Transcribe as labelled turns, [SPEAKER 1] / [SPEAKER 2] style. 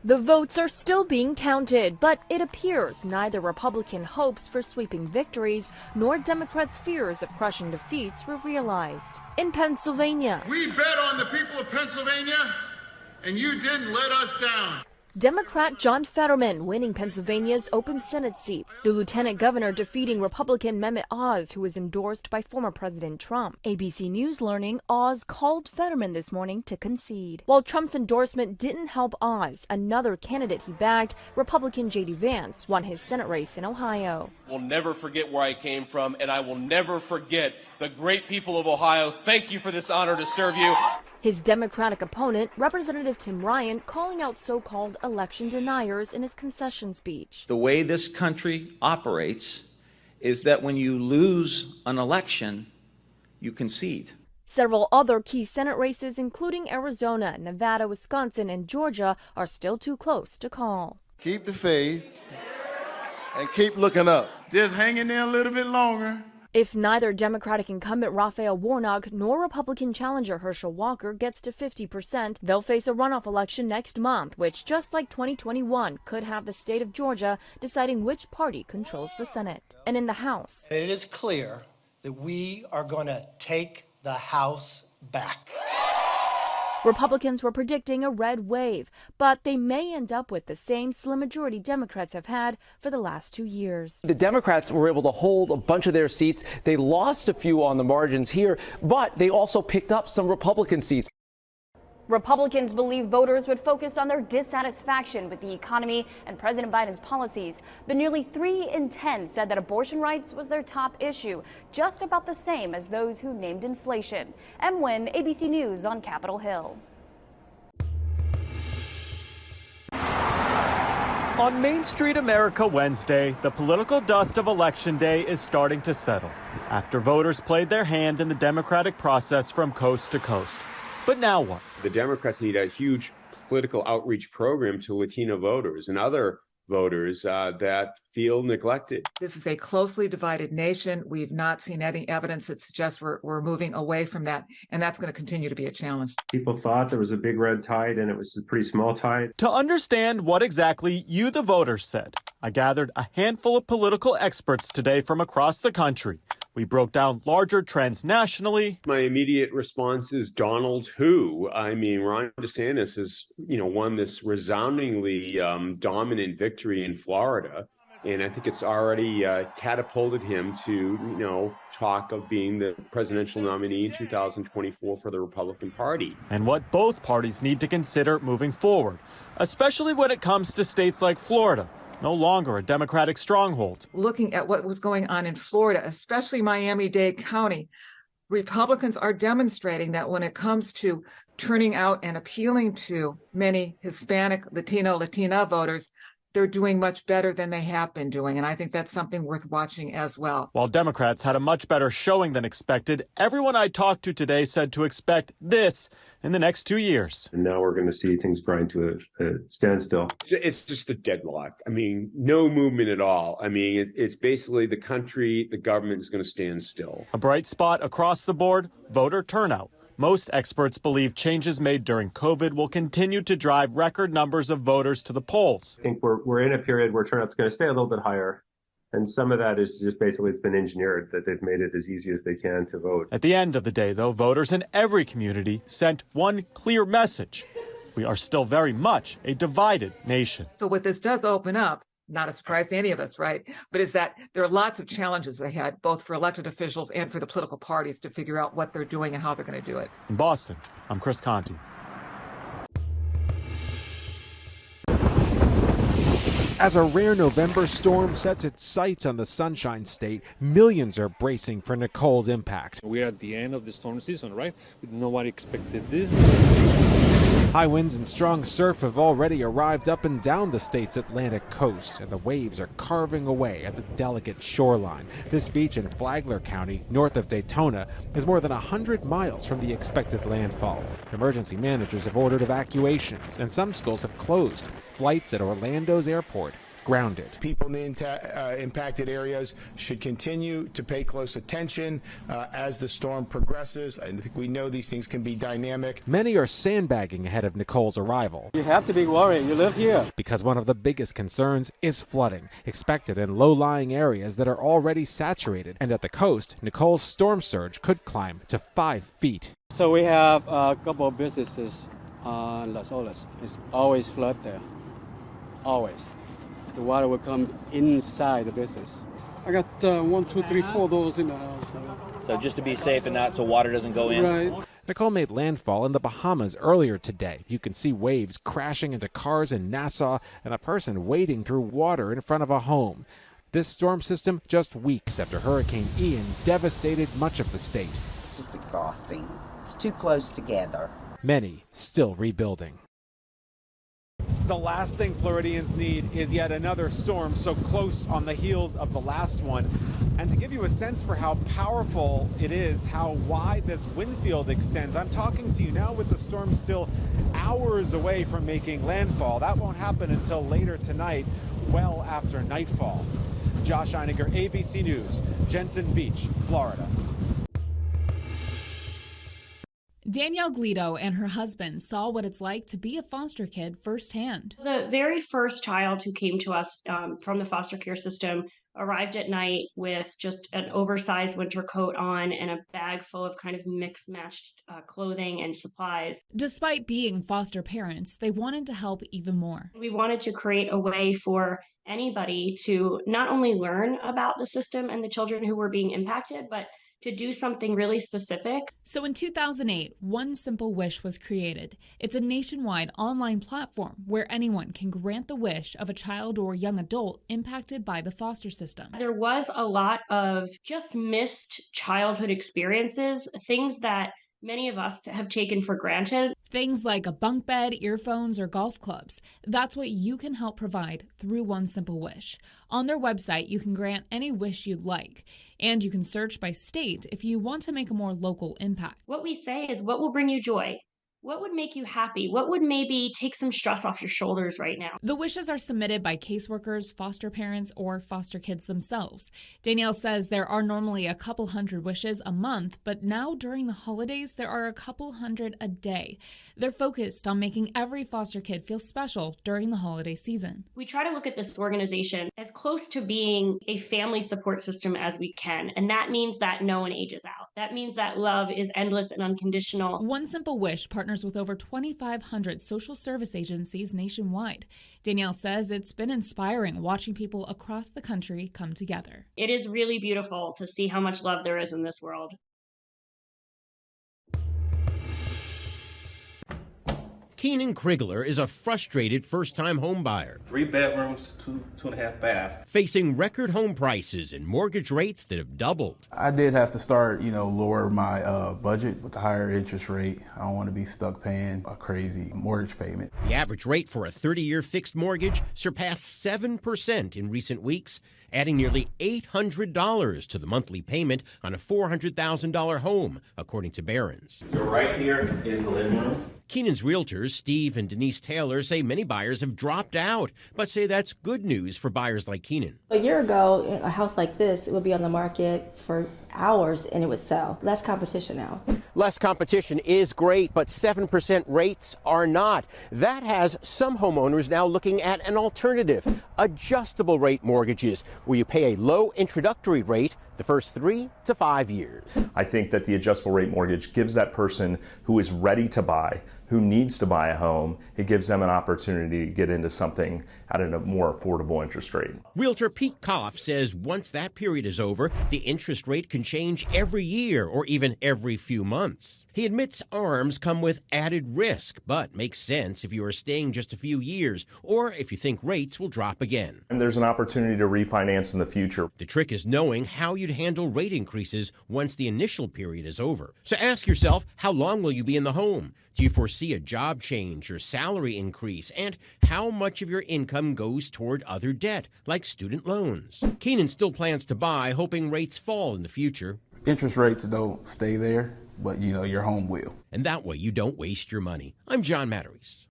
[SPEAKER 1] The votes are still being counted, but it appears neither Republican hopes for sweeping victories nor Democrats' fears of crushing defeats were realized. In Pennsylvania,
[SPEAKER 2] we bet on the people of Pennsylvania, and you didn't let us down.
[SPEAKER 1] Democrat John Fetterman winning Pennsylvania's open Senate seat, the lieutenant governor defeating Republican Mehmet Oz, who was endorsed by former President Trump. ABC News learning Oz called Fetterman this morning to concede. While Trump's endorsement didn't help Oz, another candidate he backed, Republican J.D. Vance, won his Senate race in Ohio.
[SPEAKER 3] We'll never forget where I came from, and I will never forget the great people of Ohio. Thank you for this honor to serve you.
[SPEAKER 1] His Democratic opponent, Representative Tim Ryan, calling out so-called election deniers in his concession speech.
[SPEAKER 4] The way this country operates is that when you lose an election, you concede.
[SPEAKER 1] Several other key Senate races, including Arizona, Nevada, Wisconsin, and Georgia, are still too close to call.
[SPEAKER 2] Keep the faith and keep looking up.
[SPEAKER 5] Just hang in there a little bit longer.
[SPEAKER 1] If neither Democratic incumbent Raphael Warnock nor Republican challenger Herschel Walker gets to 50%, they'll face a runoff election next month, which, just like 2021, could have the state of Georgia deciding which party controls the Senate. And in the House,
[SPEAKER 6] it is clear that we are going to take the House back.
[SPEAKER 1] Republicans were predicting a red wave, but they may end up with the same slim majority Democrats have had for the last 2 years.
[SPEAKER 7] The Democrats were able to hold a bunch of their seats. They lost a few on the margins here, but they also picked up some Republican seats.
[SPEAKER 8] Republicans believe voters would focus on their dissatisfaction with the economy and President Biden's policies. But nearly 3 in 10 said that abortion rights was their top issue, just about the same as those who named inflation. M. Wynn, ABC News on Capitol Hill.
[SPEAKER 9] On Main Street America Wednesday, the political dust of Election Day is starting to settle after voters played their hand in the democratic process from coast to coast. But now what?
[SPEAKER 10] The Democrats need a huge political outreach program to Latino voters and other voters that feel neglected.
[SPEAKER 11] This is a closely divided nation. We've not seen any evidence that suggests we're moving away from that, and that's going to continue to be a challenge.
[SPEAKER 12] People thought there was a big red tide, and it was a pretty small tide.
[SPEAKER 9] To understand what exactly you, the voters, said, I gathered a handful of political experts today from across the country. We broke down larger trends nationally.
[SPEAKER 10] My immediate response is Donald who? I mean, Ron DeSantis has, won this resoundingly dominant victory in Florida. And I think it's already catapulted him to, talk of being the presidential nominee in 2024 for the Republican Party.
[SPEAKER 9] And what both parties need to consider moving forward, especially when it comes to states like Florida. No longer a Democratic stronghold.
[SPEAKER 11] Looking at what was going on in Florida, especially Miami-Dade County, Republicans are demonstrating that when it comes to turning out and appealing to many Hispanic, Latina voters, they're doing much better than they have been doing. And I think that's something worth watching as well.
[SPEAKER 9] While Democrats had a much better showing than expected, everyone I talked to today said to expect this in the next 2 years.
[SPEAKER 12] And now we're going to see things grind to a standstill.
[SPEAKER 10] It's just a deadlock. I mean, no movement at all. I mean, it's basically the country, the government is going to stand still.
[SPEAKER 9] A bright spot across the board, voter turnout. Most experts believe changes made during COVID will continue to drive record numbers of voters to the polls.
[SPEAKER 12] I think we're in a period where turnout's going to stay a little bit higher. And some of that is just basically it's been engineered, that they've made it as easy as they can to vote.
[SPEAKER 9] At the end of the day, though, voters in every community sent one clear message. We are still very much a divided nation.
[SPEAKER 11] So what this does open up, not a surprise to any of us, right? But is that there are lots of challenges ahead, both for elected officials and for the political parties to figure out what they're doing and how they're going to do it.
[SPEAKER 9] In Boston, I'm Chris Conti.
[SPEAKER 13] As a rare November storm sets its sights on the Sunshine State, millions are bracing for Nicole's impact.
[SPEAKER 14] We're at the end of the storm season, right? Nobody expected this.
[SPEAKER 13] High winds and strong surf have already arrived up and down the state's Atlantic coast, and the waves are carving away at the delicate shoreline. This beach in Flagler County, north of Daytona, is more than 100 miles from the expected landfall. Emergency managers have ordered evacuations, and some schools have closed. Flights at Orlando's airport grounded.
[SPEAKER 15] People in the impacted areas should continue to pay close attention as the storm progresses. I think we know these things can be dynamic.
[SPEAKER 13] Many are sandbagging ahead of Nicole's arrival.
[SPEAKER 16] You have to be worried. You live here.
[SPEAKER 13] Because one of the biggest concerns is flooding, expected in low-lying areas that are already saturated. And at the coast, Nicole's storm surge could climb to 5 feet.
[SPEAKER 16] So we have a couple of businesses on Las Olas. It's always flood there. Always. The water will come inside the business. I got 1, 2, 3, 4 doors in the house.
[SPEAKER 17] So just to be safe and not so water doesn't go in.
[SPEAKER 16] Right.
[SPEAKER 13] Nicole made landfall in the Bahamas earlier today. You can see waves crashing into cars in Nassau and a person wading through water in front of a home. This storm system just weeks after Hurricane Ian devastated much of the state.
[SPEAKER 18] It's just exhausting. It's too close together.
[SPEAKER 13] Many still rebuilding.
[SPEAKER 19] The last thing Floridians need is yet another storm so close on the heels of the last one. And to give you a sense for how powerful it is, how wide this wind field extends, I'm talking to you now with the storm still hours away from making landfall. That won't happen until later tonight, well after nightfall. Josh Einiger, ABC News, Jensen Beach, Florida.
[SPEAKER 20] Danielle Glito and her husband saw what it's like to be a foster kid firsthand.
[SPEAKER 21] The very first child who came to us from the foster care system arrived at night with just an oversized winter coat on and a bag full of kind of mixed matched clothing and supplies.
[SPEAKER 20] Despite being foster parents, they wanted to help even more.
[SPEAKER 21] We wanted to create a way for anybody to not only learn about the system and the children who were being impacted, but to do something really specific.
[SPEAKER 20] So in 2008, One Simple Wish was created. It's a nationwide online platform where anyone can grant the wish of a child or young adult impacted by the foster system.
[SPEAKER 21] There was a lot of just missed childhood experiences, things that many of us have taken for granted.
[SPEAKER 20] Things like a bunk bed, earphones, or golf clubs. That's what you can help provide through One Simple Wish. On their website, you can grant any wish you'd like. And you can search by state if you want to make a more local impact.
[SPEAKER 21] What we say is, what will bring you joy? What would make you happy? What would maybe take some stress off your shoulders right now?
[SPEAKER 20] The wishes are submitted by caseworkers, foster parents, or foster kids themselves. Danielle says there are normally a couple hundred wishes a month, but now during the holidays, there are a couple hundred a day. They're focused on making every foster kid feel special during the holiday season.
[SPEAKER 21] We try to look at this organization as close to being a family support system as we can, and that means that no one ages out. That means that love is endless and unconditional.
[SPEAKER 20] One Simple Wish partners with over 2,500 social service agencies nationwide. Danielle says it's been inspiring watching people across the country come together.
[SPEAKER 21] It is really beautiful to see how much love there is in this world.
[SPEAKER 22] Keenan Krigler is a frustrated first-time homebuyer.
[SPEAKER 3] 3 bedrooms, 2.5 baths.
[SPEAKER 22] Facing record home prices and mortgage rates that have doubled.
[SPEAKER 23] I did have to start, lower my budget with the higher interest rate. I don't want to be stuck paying a crazy mortgage payment.
[SPEAKER 22] The average rate for a 30-year fixed mortgage surpassed 7% in recent weeks, adding nearly $800 to the monthly payment on a $400,000 home, according to Barron's.
[SPEAKER 3] Right here is the living room.
[SPEAKER 22] Keenan's realtors, Steve and Denise Taylor, say many buyers have dropped out, but say that's good news for buyers like Keenan.
[SPEAKER 24] A year ago, a house like this, it would be on the market for hours and it would sell. Less competition now.
[SPEAKER 22] Less competition is great, but 7% rates are not. That has some homeowners now looking at an alternative, adjustable rate mortgages, where you pay a low introductory rate the first 3 to 5 years.
[SPEAKER 25] I think that the adjustable rate mortgage gives that person who is ready to buy, who needs to buy a home, it gives them an opportunity to get into something at a more affordable interest rate.
[SPEAKER 22] Realtor Pete Koff says once that period is over, the interest rate can change every year or even every few months. He admits ARMs come with added risk, but makes sense if you are staying just a few years or if you think rates will drop again.
[SPEAKER 25] And there's an opportunity to refinance in the future.
[SPEAKER 22] The trick is knowing how you'd handle rate increases once the initial period is over. So ask yourself, how long will you be in the home? Do you foresee a job change or salary increase? And how much of your income goes toward other debt, like student loans? Keenan still plans to buy, hoping rates fall in the future.
[SPEAKER 23] Interest rates don't stay there, but your home will.
[SPEAKER 22] And that way you don't waste your money. I'm John Matteries.